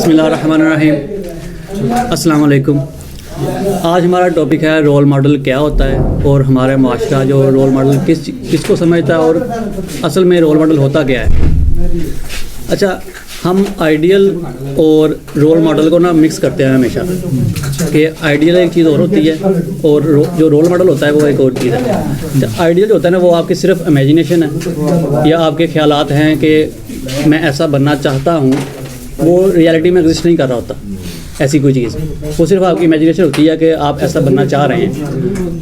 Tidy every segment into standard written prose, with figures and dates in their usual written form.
بسم اللہ الرحمن الرحیم. السلام علیکم. آج ہمارا ٹاپک ہے رول ماڈل کیا ہوتا ہے اور ہمارا معاشرہ جو رول ماڈل کس کو سمجھتا ہے اور اصل میں رول ماڈل ہوتا کیا ہے. اچھا, ہم آئیڈیل اور رول ماڈل کو مکس کرتے ہیں ہمیشہ کہ آئیڈیل ایک چیز اور ہوتی ہے اور جو رول ماڈل ہوتا ہے وہ ایک اور چیز ہے. آئیڈیل جو ہوتا ہے نا وہ آپ کی صرف امیجنیشن ہے یا آپ کے خیالات ہیں کہ میں ایسا بننا چاہتا ہوں, وہ ریالٹی میں ایگزسٹ نہیں کر رہا ہوتا ایسی کوئی چیز. وہ صرف آپ کی امیجنیشن ہوتی ہے کہ آپ ایسا بننا چاہ رہے ہیں.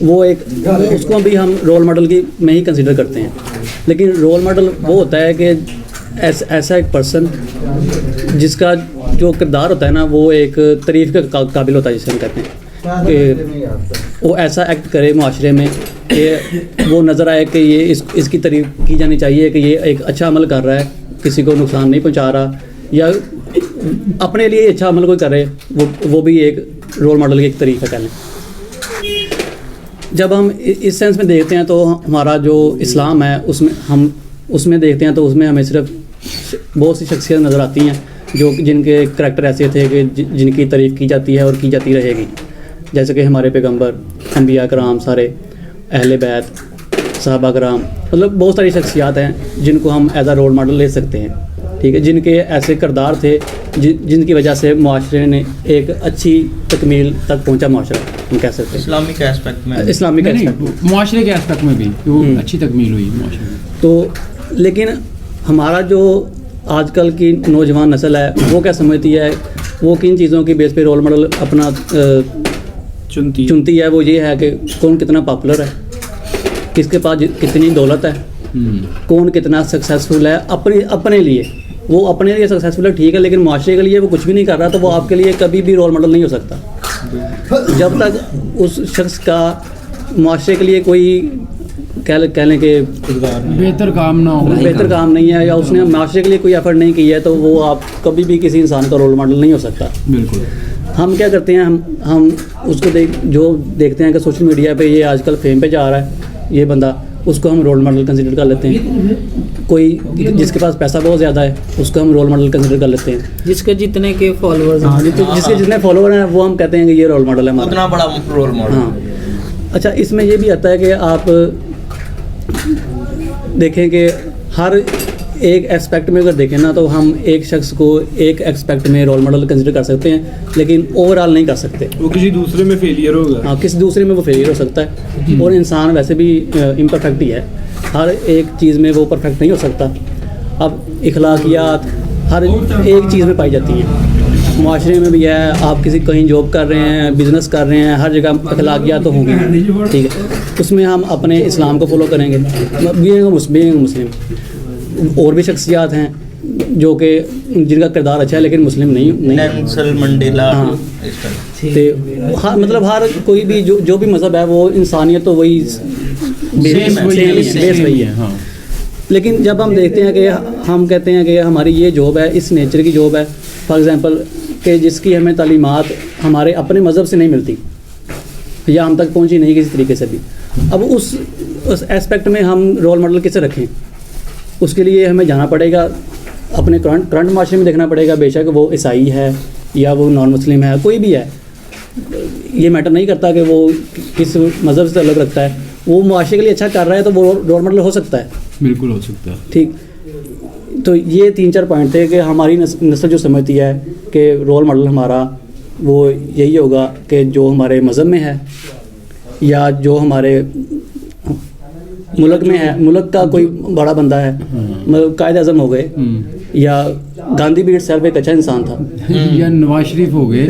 وہ ایک اس کو بھی ہم رول ماڈل کی میں ہی کنسیڈر کرتے ہیں. لیکن رول ماڈل وہ ہوتا ہے کہ ایسا ایک پرسن جس کا جو کردار ہوتا ہے نا وہ ایک تعریف کے قابل ہوتا ہے, جسے ہم کہتے ہیں کہ وہ ایسا ایکٹ کرے معاشرے میں کہ وہ نظر آئے کہ یہ اس کی تعریف کی جانی چاہیے کہ یہ ایک اچھا عمل کر رہا ہے, کسی کو نقصان نہیں پہنچا رہا, یا اپنے لیے اچھا عمل کوئی کرے, وہ بھی ایک رول ماڈل کی ایک طریقہ کہہ لیں. جب ہم اس سینس میں دیکھتے ہیں تو ہمارا جو اسلام ہے اس میں دیکھتے ہیں تو اس میں ہمیں صرف بہت سی شخصیت نظر آتی ہیں جن کے کریکٹر ایسے تھے کہ جن کی تعریف کی جاتی ہے اور کی جاتی رہے گی, جیسے کہ ہمارے پیغمبر, انبیاء کرام سارے, اہل بیت, صحابہ کرام, مطلب بہت ساری شخصیات ہیں جن کو ہم ایز اے رول ماڈل لے سکتے ہیں. ٹھیک ہے, جن کے ایسے کردار تھے جن کی وجہ سے معاشرے نے ایک اچھی تکمیل تک پہنچا معاشرہ, ہم کہہ سکتے ہیں اسلامک ایسپیکٹ میں, اسلامک ایسپیکٹ میں, معاشرے کے ایسپیکٹ میں بھی وہ اچھی تکمیل ہوئی معاشرے میں. تو لیکن ہمارا جو آج کل کی نوجوان نسل ہے وہ کیا سمجھتی ہے, وہ کن چیزوں کی بیس پہ رول ماڈل اپنا چنتی ہے. وہ یہ ہے کہ کون کتنا پاپولر ہے, کس کے پاس کتنی دولت ہے, کون کتنا سکسیزفل ہے اپنے لیے. وہ اپنے لیے سکسیزفل ہے ٹھیک ہے, لیکن معاشرے کے لیے وہ کچھ بھی نہیں کر رہا, تو وہ آپ کے لیے کبھی بھی رول ماڈل نہیں ہو سکتا جب تک اس شخص کا معاشرے کے لیے کوئی کہہ لیں کہ بہتر کام نہیں ہے, یا اس نے معاشرے کے لیے کوئی ایفرٹ نہیں کی ہے, تو وہ آپ کبھی بھی کسی انسان کا رول ماڈل نہیں ہو سکتا. بالکل. ہم کیا کرتے ہیں, ہم اس کو جو دیکھتے ہیں کہ سوشل میڈیا پہ یہ آج کل فیم پہ جا رہا ہے یہ بندہ, اس کو ہم رول ماڈل کنسیڈر کر لیتے ہیں. کوئی جس کے پاس پیسہ بہت زیادہ ہے اس کو ہم رول ماڈل کنسیڈر کر لیتے ہیں, جس کے جتنے کے فالوورز ہیں, جس کے جتنے فالوور ہیں وہ ہم کہتے ہیں کہ یہ رول ماڈل ہے ہمارا, اتنا بڑا رول ماڈل. ہاں. اچھا, اس میں یہ بھی آتا ہے کہ آپ دیکھیں کہ ہر ایک ایسپیکٹ میں اگر دیکھیں نا تو ہم ایک شخص کو ایک ایسپیکٹ میں رول ماڈل کنسیڈر کر سکتے ہیں, لیکن اوور آل نہیں کر سکتے. وہ کسی دوسرے میں فیلئر ہوگا. ہاں, کسی دوسرے میں وہ فیلئر ہو سکتا ہے, اور انسان ویسے بھی امپرفیکٹ ہی ہے, ہر ایک چیز میں وہ پرفیکٹ نہیں ہو سکتا. اب اخلاقیات ہر ایک چیز میں پائی جاتی ہیں, معاشرے میں بھی ہے, آپ کہیں جاب کر رہے ہیں, بزنس کر رہے ہیں, ہر جگہ اخلاقیات تو ہوں گی. ٹھیک ہے, اس میں ہم اپنے اسلام کو فالو کریں گے, بینگ مسلم. اور بھی شخصیات ہیں جو کہ جن کا کردار اچھا ہے لیکن مسلم نہیں. Nelson Mandela. ہاں, مطلب ہر کوئی بھی جو بھی مذہب ہے وہ انسانیت تو وہی بیس وہی ہے. لیکن جب ہم دیکھتے ہیں کہ ہم کہتے ہیں کہ ہماری یہ جاب ہے, اس نیچر کی جاب ہے, فار ایگزامپل کہ جس کی ہمیں تعلیمات ہمارے اپنے مذہب سے نہیں ملتی یا ہم تک پہنچی نہیں کسی طریقے سے بھی. اب اس ایسپیکٹ میں ہم رول ماڈل کسے رکھیں, اس کے لیے ہمیں جانا پڑے گا, اپنے کرنٹ معاشرے میں دیکھنا پڑے گا. بے شک وہ عیسائی ہے یا وہ نان مسلم ہے, کوئی بھی ہے, یہ میٹر نہیں کرتا کہ وہ کس مذہب سے تعلق رکھتا ہے, وہ معاشرے کے لیے اچھا کر رہا ہے تو وہ رول ماڈل ہو سکتا ہے. بالکل ہو سکتا ہے. ٹھیک, تو یہ 3-4 پوائنٹ تھے کہ ہماری نسل جو سمجھتی ہے کہ رول ماڈل ہمارا وہ یہی ہوگا کہ جو ہمارے مذہب میں ہے یا جو ہمارے ملک میں ہے, ملک کا کوئی بڑا بندہ ہے, مطلب قائد اعظم ہو گئے, یا گاندھی بھی سیلف ایک اچھا انسان تھا, یا نواز شریف ہو گئے,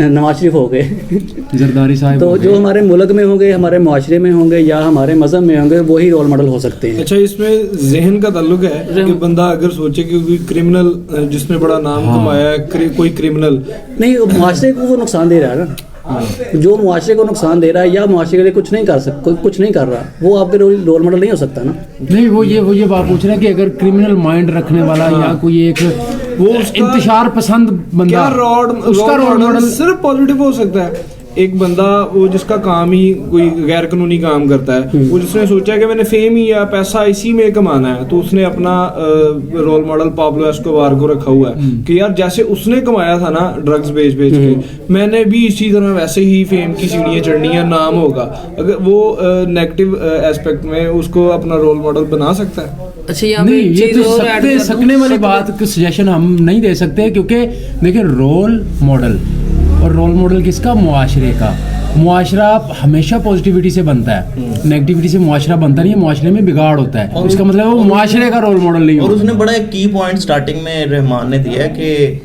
زرداری صاحب. تو جو ہمارے ملک میں ہوں گے, ہمارے معاشرے میں ہوں گے یا ہمارے مذہب میں ہوں گے, وہی رول ماڈل ہو سکتے ہیں. اچھا, اس میں ذہن کا تعلق ہے کہ بندہ اگر سوچے کہ کوئی کرمنل جس نے بڑا نام کمایا ہے, کوئی کرمنل نہیں, معاشرے کو وہ نقصان دے رہا ہے نا, جو معاشرے کو نقصان دے رہا ہے یا معاشرے کے لیے کچھ نہیں کر رہا, وہ آپ کے رول ماڈل نہیں ہو سکتا نا. نہیں, وہ یہ بات پوچھ رہے ہیں کہ اگر کرمنل مائنڈ رکھنے والا یا کوئی ایک وہ انتشار پسند بندہ, اس کا رول ماڈل صرف پازیٹیو ہو سکتا ہے. एक बंदा वो जिसका काम ही कोई गैर कानूनी काम करता है, वो जिसने सोचा कि मैंने फेम ही या पैसा इसी में कमाना है, तो उसने अपना रोल मॉडल पाब्लो एस्कोबार को रखा हुआ है कि यार जैसे उसने कमाया था ना ड्रग्स बेच के, मैंने भी इसी तरह वैसे ही फेम की सीढ़ियाँ चढ़नी है, नाम होगा। अगर वो नेगेटिव एस्पेक्ट में उसको अपना रोल मॉडल बना सकता है। अच्छा यहाँ पे नहीं, एक ये चीज तो और add कर दूं। सकने वाली बात का सजेशन हम नहीं दे सकते, क्योंकि देखिए रोल मॉडल और रोल मॉडल किसका, मुआशरे का। मुआशरा हमेशा पॉजिटिविटी से बनता है, नेगेटिविटी से मुआशरा बनता नहीं है, मुआशरे में बिगाड़ होता है। और इसका मतलब वो मुआशरे का रोल मॉडल नहीं और होता। उसने बड़ा एक की पॉइंट स्टार्टिंग में रहमान ने दिया कि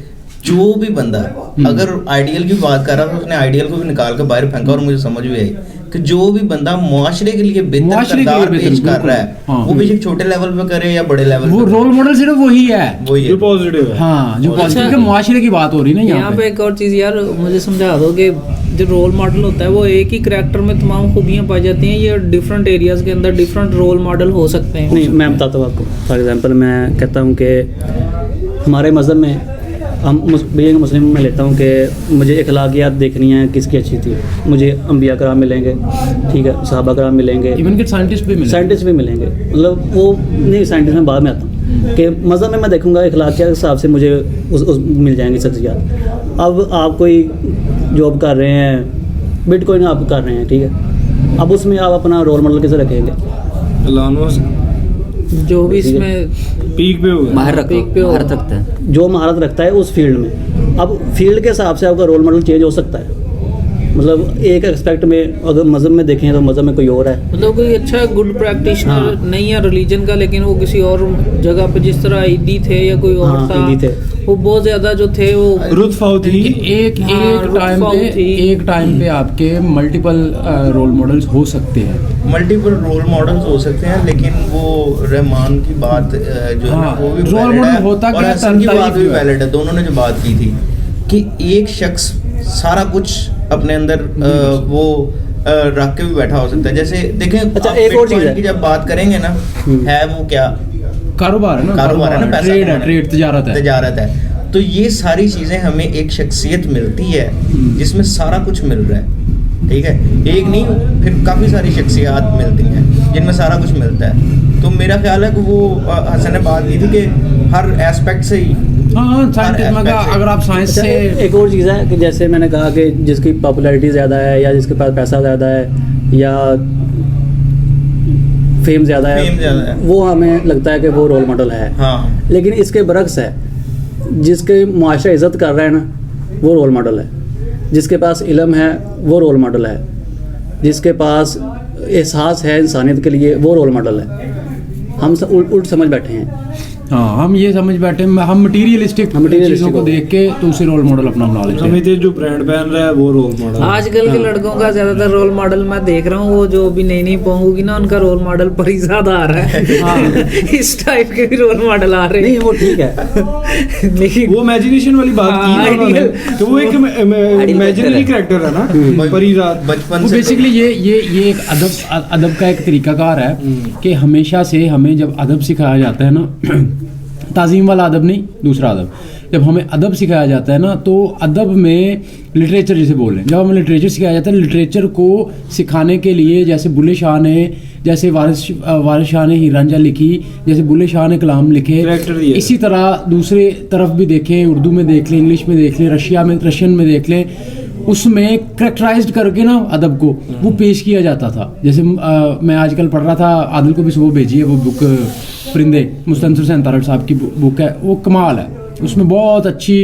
जो भी बंदा अगर आइडियल की बात कर रहा था, उसने आइडियल को भी निकाल के बाहर फेंका, और मुझे समझ भी आई कि जो भी बंदा मुआशरे के लिए बेहतर मुआशरे के लिए किरदार बेहतर, पेश कर रहा है, हाँ। वो बेशक छोटे लेवल पे करे या बड़े लेवल वो पे रोल मॉडल सिर्फ वही है, वही है। जो पॉजिटिव है। हाँ, जो अच्छा, पॉजिटिव के मुआशरे की बात हो रही है ना यहाँ पे एक और चीज यार मुझे समझा दो कि जो रोल मॉडल होता है वो एक ही करैक्टर में तमाम खूबियां पाई जाती हैं, ये डिफरेंट एरियाज के अंदर डिफरेंट रोल मॉडल हो सकते हैं। नहीं, मैं बताता हूँ आपको। फॉर एग्जांपल मैं कहता हूँ कि हमारे मज़हब में हम बीइंग मुस्लिम में लेता हूँ कि मुझे अखलाकियात देखनी है किसकी अच्छी थी, मुझे अंबिया कराम मिलेंगे, ठीक है, सहाबा कराम मिलेंगे, इवन के साइंटिस्ट भी मिले, साइंटिस्ट भी मिलेंगे। मतलब वो नहीं, साइंटिस्ट में बाद में आता हूँ कि मज़हब में मैं देखूँगा अखलाकियात के हिसाब से मुझे उस मिल जाएंगी शख्सियात। अब आप कोई जॉब कर रहे हैं, बिटकॉइन आप कर रहे हैं, ठीक है, अब उसमें आप अपना रोल मॉडल कैसे रखेंगे? जो भी इसमें पीक पे होगा, महारत पीक पे हो। रखता है। जो महारत रखता है उस फील्ड में। अब फील्ड के हिसाब से आपका रोल मॉडल चेंज हो सकता है। मतलब एक एस्पेक्ट में अगर मज़हब में देखें तो मज़हब में कोई और है, मतलब कोई अच्छा गुड प्रैक्टिशनर हाँ। नहीं है रिलीजन का, लेकिन वो किसी और जगह पे जिस तरह ईदी थे या कोई और हाँ, था, ईदी थे। वो बहुत ज्यादा जो थे वो रुतफाउ थी। एक हाँ, एक टाइम पे आपके मल्टीपल रोल मॉडल्स हो सकते हैं। मल्टीपल रोल मॉडल्स हो सकते हैं, लेकिन वो रहमान की बात जो है ना, हाँ, वो भी रोल valid मॉडल है, होता और क्या है, हसन की तारीफ बात भी जो है। वैलिड है। दोनों ने जो बात की थी कि एक शख्स सारा कुछ अपने अंदर वो रख के भी बैठा हो सकता है। जैसे देखें, अच्छा, आप एक और चीज़ Bitcoin है। की जब बात करेंगे ना, है वो क्या कारोबार है ना, कारोबार है ना, पैसा ट्रेड है, कमाना है, ट्रेड तजारत है। तजारत है। तो ये सारी चीज़ें हमें एक शख्सियत मिलती है जिसमें सारा कुछ मिल रहा है, ठीक है, एक नहीं फिर काफ़ी सारी शख्सियात मिलती हैं जिनमें सारा कुछ मिलता है। तो मेरा ख्याल है कि वो हसन ने बात की थी कि हर एस्पेक्ट से ही हाँ, साइंटिस्ट में aspect से। अगर आप साइंस अच्छा, से एक और चीज़ है कि जैसे मैंने कहा कि जिसकी पॉपुलैरिटी ज़्यादा है या जिसके पास पैसा ज़्यादा है या फेम ज़्यादा Fame ज़्यादा है। है, वो हमें लगता है कि वो रोल मॉडल है। हाँ, लेकिन इसके बरक्स है, जिसके मुआशरा इज़्ज़त कर रहा है ना, वो रोल मॉडल है। जिसके पास इल्म है वो रोल मॉडल है। जिसके पास एहसास है इंसानियत के लिए वो रोल मॉडल है। हम सब उल्ट समझ बैठे हैं। हाँ, हम ये समझ बैठे हम मटीरियलिस्टिक चीज़ों को देख के तो उसे रोल मॉडल अपना बना लेते हैं। समझते जो ब्रांड पहन रहा है वो रोल मॉडल। आजकल के लड़कों का ज्यादातर रोल मॉडल मैं देख रहा हूँ, वो जो भी नई नई पहुंचूगी ना, उनका रोल मॉडल परिजाद आ रहा है। इस टाइप के भी रोल मॉडल आ रहे नहीं, हैं। वो ठीक है। लेकिन वो इमेजिनेशन वाली बात की हाँ, ना उन्होंने, ideal। तो वो एक इमेजिनरी कैरेक्टर है ना, परिरात। बचपन वो से बेसिकली ये एक अदब का एक तरीकाकार है कि हमेशा से हमें जब अदब सिखाया जाता है ना, ताज़ीम वाला अदब नहीं, दूसरा अदब, जब हमें अदब सिखाया जाता है ना, तो अदब में लिटरेचर जैसे बोल रहे हैं, जब हमें लिटरेचर सिखाया जाता है, लिटरेचर को सिखाने के लिए जैसे बुल्ले शाह ने, जैसे वारिस शाह ने हीर रांझा लिखी, जैसे बुल्ले शाह ने कलाम लिखे, Character दिए। इसी तरह दूसरे तरफ भी देखें, उर्दू में देख लें, इंग्लिश में देख लें, रशियन में देख लें, उसमें करेक्टराइज्ड करके ना अदब को वो पेश किया जाता था। जैसे मैं आजकल पढ़ रहा था, आदिल को भी सुबह भेजी है वो बुक, परिंदे, मुस्तनसर सेन तारड़ साहब की बुक है, वो कमाल है। उसमें बहुत अच्छी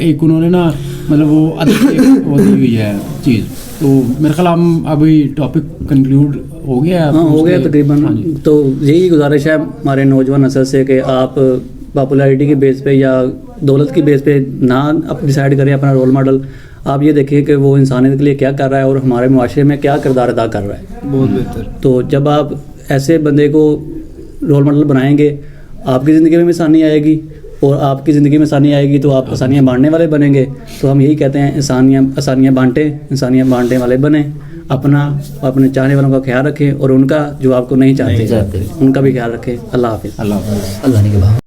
एक उन्होंने ना, मतलब वो अदब की वो दी हुई है चीज़। तो मेरे ख्याल हम अभी टॉपिक कंक्लूड हो गया है। हाँ, हो गया हाँ तकरीबन। जी। तो यही गुजारिश है हमारे नौजवान नस्ल से कि आप पॉपुलैरिटी की बेस पे या दौलत की बेस पे ना आप डिसाइड करें अपना रोल मॉडल। आप ये देखिए कि वो इंसानियत के लिए क्या कर रहा है और हमारे मुआशरे में क्या किरदार अदा कर रहा है। बहुत बेहतर। तो जब आप ऐसे बंदे को रोल मॉडल बनाएंगे, आपकी ज़िंदगी में आसानी आएगी, और आपकी ज़िंदगी में आसानी आएगी तो आप आसानियाँ बांटने वाले बनेंगे। तो हम यही कहते हैं, आसानियाँ बांटें, आसानियाँ बांटने वाले बने, अपने चाहने वालों का ख्याल रखें, और उनका जो आपको नहीं चाहते नहीं चाहते। उनका भी ख्याल रखें। अल्लाह हाफिज़। अल्लाह हाफ़िज़। अल्लाह ने के बाद